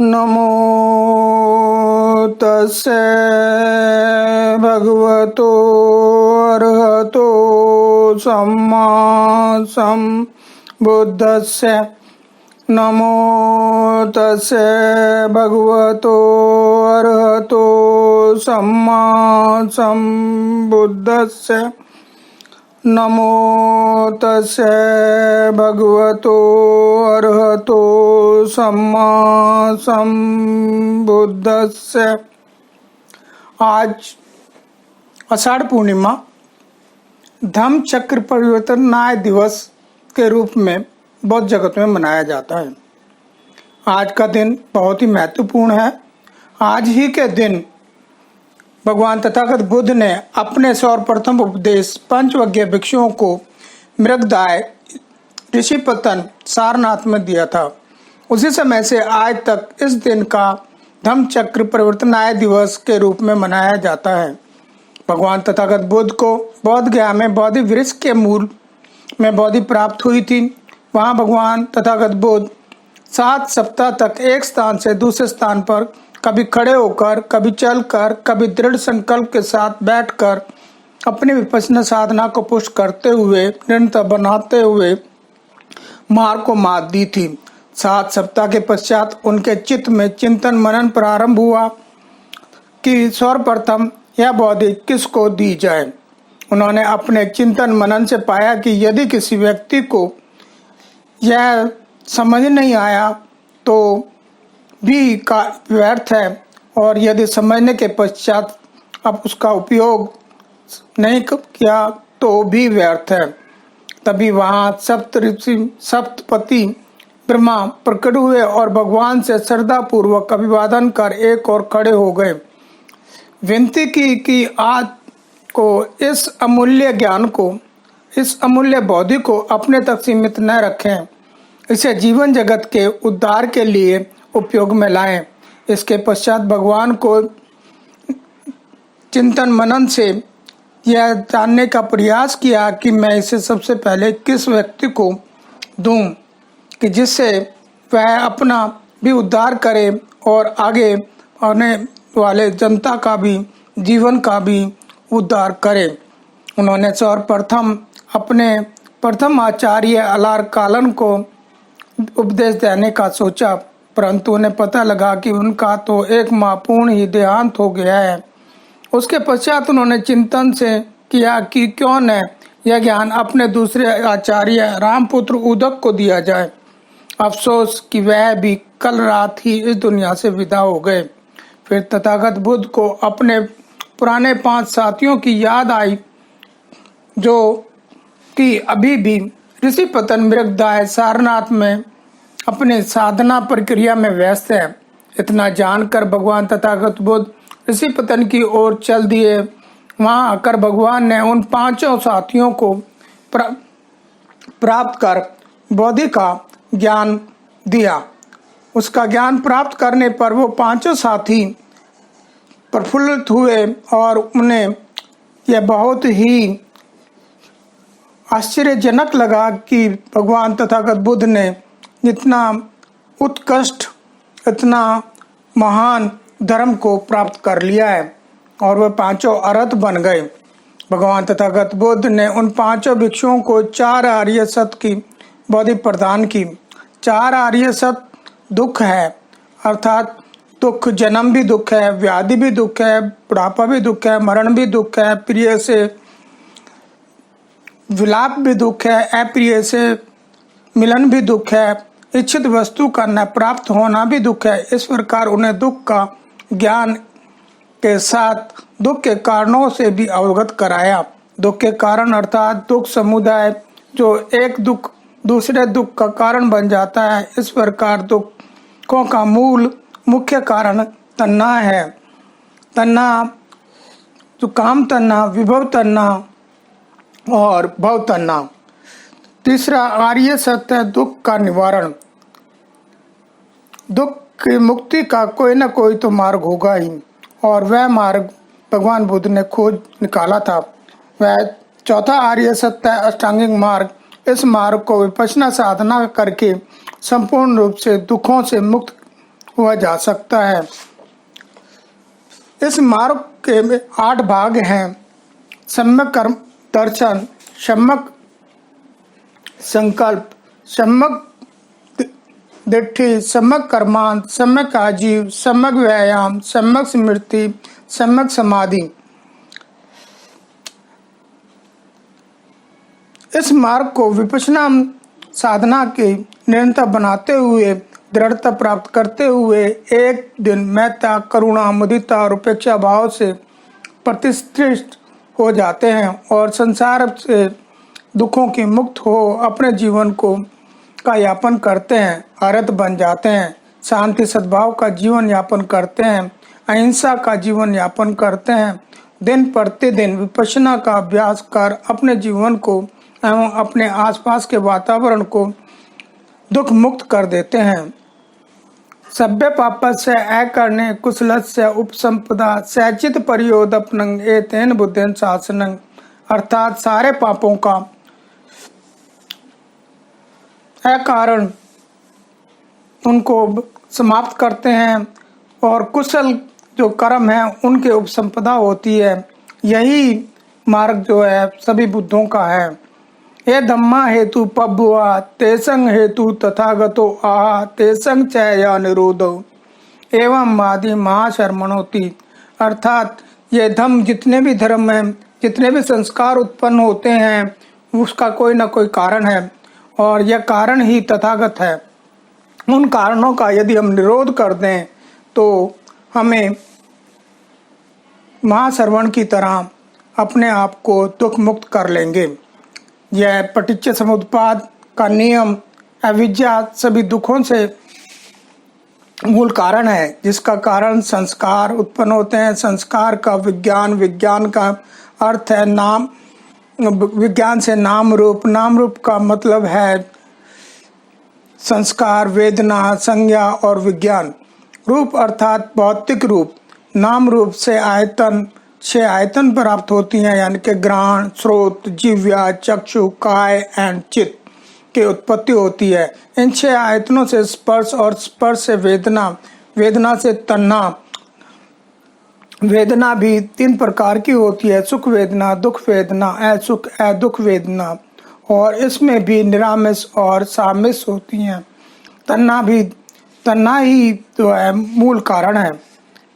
नमो तस्से भगवतो अरहतो सम्मा सम्बुद्धस्से। नमो तस्से भगवतो अरहतो सम्मा सम्बुद्धस्से। नमो तस्से भगवतो अरहतो सम्मा सम्बुद्धस्से। आज आषाढ़ पूर्णिमा धम्म चक्र परिवर्तन न्याय दिवस के रूप में बौद्ध जगत में मनाया जाता है। आज का दिन बहुत ही महत्वपूर्ण है। आज ही के दिन भगवान तथागत बुद्ध ने अपने सर्वप्रथम उपदेश पंचवज्ञ भिक्षुओं को मृगदाय ऋषिपतन सारनाथ में दिया था। उसी समय से आज तक इस दिन का धम्म चक्र परिवर्तन न्याय दिवस के रूप में मनाया जाता है। भगवान तथागत बुद्ध को बौद्ध गया में बोधि वृक्ष के मूल में बोधि प्राप्त हुई थी। वहाँ भगवान तथागत बुद्ध 7 सप्ताह तक एक स्थान से दूसरे स्थान पर कभी खड़े होकर, कभी चलकर, कभी दृढ़ संकल्प के साथ बैठकर अपनी विपश्यना साधना को पुष्ट करते हुए, निरंतर बनाते हुए मार्ग को मात दी थी। 7 सप्ताह के पश्चात उनके चित्त में चिंतन मनन प्रारंभ हुआ कि सर्वप्रथम यह बोधि किसको दी जाए। उन्होंने अपने चिंतन मनन से पाया कि यदि किसी व्यक्ति को यह समझ नहीं आया तो भी का व्यर्थ है, और यदि समझने के पश्चात अब उसका उपयोग नहीं किया तो भी व्यर्थ है। तभी वहाँ सप्तपति ब्रह्मा प्रकट हुए और भगवान से श्रद्धा पूर्वक अभिवादन कर एक और खड़े हो गए। विनती की कि आज को इस अमूल्य ज्ञान को, इस अमूल्य बोधि को अपने तक सीमित न रखें, इसे जीवन जगत के उद्धार के लिए उपयोग में लाएं। इसके पश्चात भगवान को चिंतन मनन से यह जानने का प्रयास किया कि मैं इसे सबसे पहले किस व्यक्ति को दूं कि जिससे वह अपना भी उद्धार करे और आगे आने वाले जनता का भी, जीवन का भी उद्धार करे। उन्होंने सर्वप्रथम अपने प्रथम आचार्य अलार कालन को उपदेश देने का सोचा, परंतु उन्हें पता लगा कि उनका तो एक माह पूर्ण ही देहांत हो गया है। उसके पश्चात उन्होंने चिंतन से किया कि क्यों न यह ज्ञान अपने दूसरे आचार्य रामपुत्र उदक को दिया जाए। अफसोस कि वह भी कल रात ही इस दुनिया से विदा हो गए। फिर तथागत बुद्ध को अपने पुराने 5 साथियों की याद आई जो कि अभी भी ऋषिपतन मृगदाय सारनाथ में अपने साधना प्रक्रिया में व्यस्त है। इतना जानकर भगवान तथागत बुद्ध ऋषिपतन की ओर चल दिए। वहां आकर भगवान ने उन 5 साथियों को प्राप्त कर बोधि का ज्ञान दिया। उसका ज्ञान प्राप्त करने पर वो 5 साथी प्रफुल्लित हुए और उन्हें यह बहुत ही आश्चर्यजनक लगा कि भगवान तथागत बुद्ध ने इतना उत्कृष्ट, इतना महान धर्म को प्राप्त कर लिया है, और वे 5 अरहत बन गए। भगवान तथागत बुद्ध ने उन 5 भिक्षुओं को 4 आर्य सत्य की बोधि प्रदान की। 4 आर्य सत्य दुख है, अर्थात दुख, जन्म भी दुख है, व्याधि भी दुख है, बुढ़ापा भी दुख है, मरण भी दुख है, प्रिय से विलाप भी दुख है, अप्रिय से मिलन भी दुख है, इच्छित वस्तु का न प्राप्त होना भी दुख है। इस प्रकार उन्हें दुख का ज्ञान के साथ दुख के कारणों से भी अवगत कराया। दुख के कारण अर्थात दुख समुदाय जो एक दुख दूसरे दुख का कारण बन जाता है। इस प्रकार दुखों का मुख्य कारण तन्ना है। तन्ना तो काम तन्ना, विभव तन्ना और भव तन्ना। तीसरा आर्य सत्य है दुख का निवारण। दुख की मुक्ति का कोई न कोई तो मार्ग होगा ही, और वह मार्ग भगवान बुद्ध ने खोज निकाला था। वह चौथा आर्य सत्य है अष्टांगिक मार्ग। इस मार्ग को विपश्यना साधना करके संपूर्ण रूप से दुखों से मुक्त हुआ जा सकता है। इस मार्ग के 8 भाग हैं: सम्यक कर्म दर्शन, सम्यक संकल्प, सम्यक दृष्टि, सम्यक कर्मांत, सम्यक आजीव, सम्यक व्यायाम, सम्यक स्मृति, सम्यक समाधि। इस मार्ग को विपश्यना साधना के निरंतर बनाते हुए, दृढ़ता प्राप्त करते हुए एक दिन मेहता, करुणा, मुदिता और उपेक्षा भाव से प्रतिष्ठित हो जाते हैं और संसार से दुखों की मुक्त हो अपने जीवन को का यापन करते हैं, अरहत बन जाते हैं, शांति सद्भाव का जीवन यापन करते हैं, अहिंसा का जीवन यापन करते हैं। दिन प्रतिदिन विपश्यना का अभ्यास कर अपने जीवन को एवं अपने आसपास के वातावरण को दुख मुक्त कर देते हैं। सभ्य पापस्य अकरणे कुशलस्य उपसंपदा सचित परियोदपनं एतेन बुद्धेन शासनं, अर्थात सारे पापों का अकारण उनको समाप्त करते हैं और कुशल जो कर्म है उनके उपसंपदा होती है। यही मार्ग जो है सभी बुद्धों का है। ये धम्मा हेतु पब्बुआ तेसंग हेतु तथागतो आह तेसंग चया निरोधो एवं मादि महाशर्मणोति, अर्थात ये धम्म जितने भी धर्म हैं, जितने भी संस्कार उत्पन्न होते हैं, उसका कोई ना कोई कारण है और यह कारण ही तथागत है। उन कारणों का यदि हम निरोध कर दें तो हमें महाश्रवण की तरह अपने आप को दुख मुक्त कर लेंगे। यह पटिच्च समुत्पाद का नियम अविद्या सभी दुखों से मूल कारण है, जिसका कारण संस्कार उत्पन्न होते हैं। संस्कार का विज्ञान, विज्ञान का अर्थ है नाम, विज्ञान से नाम रूप, नाम रूप का मतलब है संस्कार, वेदना, संज्ञा और विज्ञान। रूप अर्थात भौतिक रूप, नाम रूप से आयतन प्राप्त होती हैं, यानी कि ग्रहण, स्रोत, जिव्या, चक्षु, काय एंड चित्त की उत्पत्ति होती है। इन 6 आयतनों से स्पर्श और स्पर्श से वेदना, वेदना से तन्ना। वेदना भी 3 प्रकार की होती है: सुख वेदना, दुख वेदना, असुख दुख वेदना, और इसमें भी निरामिष और सामिष होती हैं। तन्ना ही जो है मूल कारण है,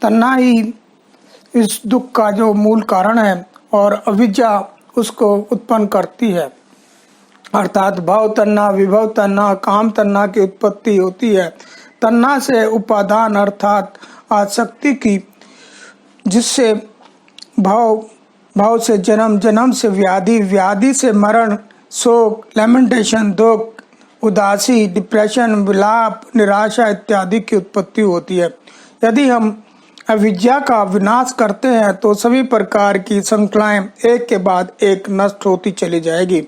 तन्ना ही इस दुख का जो मूल कारण है और अविद्या उसको उत्पन्न करती है। अर्थात भाव तन्ना, विभव तन्ना, काम तन्ना की उत्पत्ति होती है। तन्ना से उपादान अर्थात आसक्ति की, जिससे भाव से जन्म, जन्म से व्याधि, व्याधि से मरण, शोक, लेमेंटेशन, दुख, उदासी, डिप्रेशन, विलाप, निराशा इत्यादि की उत्पत्ति होती है। यदि हम अविद्या का विनाश करते हैं तो सभी प्रकार की श्रृंखलाएं एक के बाद एक नष्ट होती चली जाएगी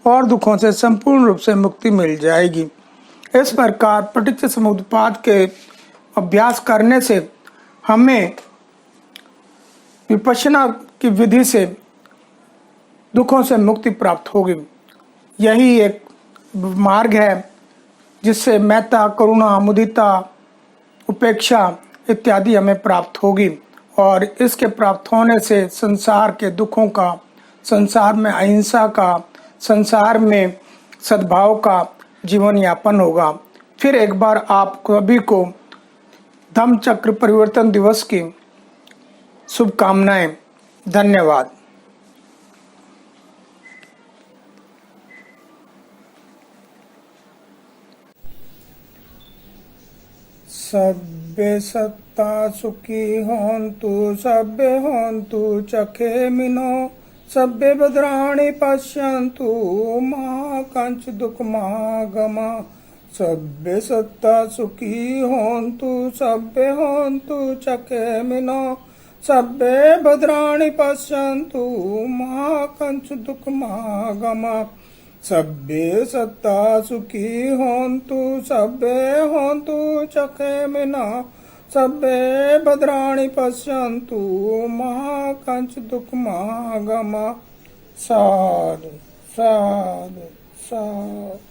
और दुखों से संपूर्ण रूप से मुक्ति मिल जाएगी। इस प्रकार पटिच्च समुत्पाद के अभ्यास करने से हमें विपश्यना की विधि से दुखों से मुक्ति प्राप्त होगी। यही एक मार्ग है जिससे मेहता, करुणा, मुदिता, उपेक्षा इत्यादि हमें प्राप्त होगी और इसके प्राप्त होने से संसार के दुखों का, संसार में अहिंसा का, संसार में सद्भाव का जीवन यापन होगा। फिर एक बार आप सभी को धम्म चक्र परिवर्तन दिवस की शुभकामनाएं। धन्यवाद। सभ्य सत्ता सुखी होन्तु, सभ्य होन्तु चखेमिनो, सभ्य भद्राणि पश्यन्तु मा कंच दुख महागमा। सभ्य सत्ता सुखी होन्तु, सभ्य होन्तु चखेमिनो, सभ्य भद्राणि पश्यन्तु मा कंच दुख महागमा। सभ्य सत्ता सुखी होन्तु, सभ्य होन्तु चखेमिनो, सभ्य भद्राणि पश्यन्तु मा कंच दुख महागमा। साधु साधु साधु।